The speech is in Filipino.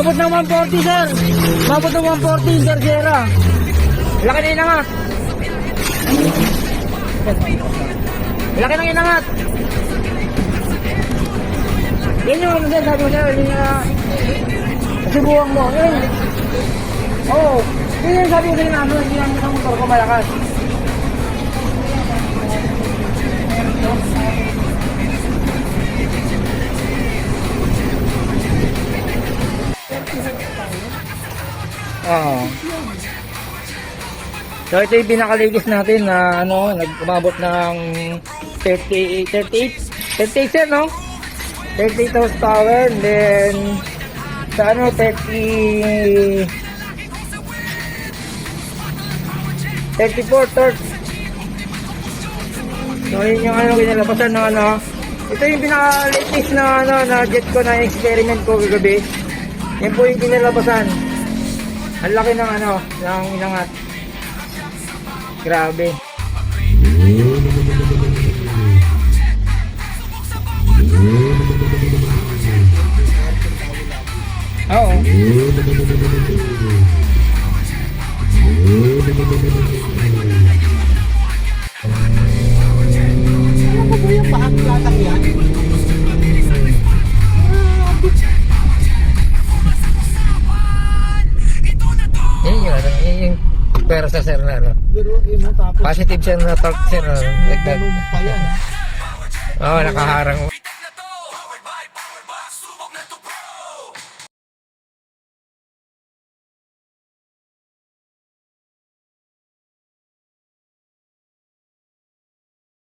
Mabot ng 140 sir. Mabot ng 140 sir Sierra. Laki na inangat. Laki ng inangat. Yan yung ano din sabi mo sir. Yung subukan mo. Yan. Oo. Yan yung sabi mo sir na hindi namin ng motor ko malakas. Oo. So ito yung pinakaligis natin na ano, nag-umabot ng 38 sir, no? 38 horsepower, and then sa ano 34 torque. So yun yung ano kinalabasan ng ano. Ito yung pinaka-latest na ano na jet ko na experiment ko kagabi. Yan po yung kinalabasan. Ang laki ng ano, ng inangat. Grabe. Oo. Ano po yung paang platang yan? Yung pera sa sir na ano. Pero mo tapos Positive sir na torque sir na. ganun pa yan. Oo, nakaharang.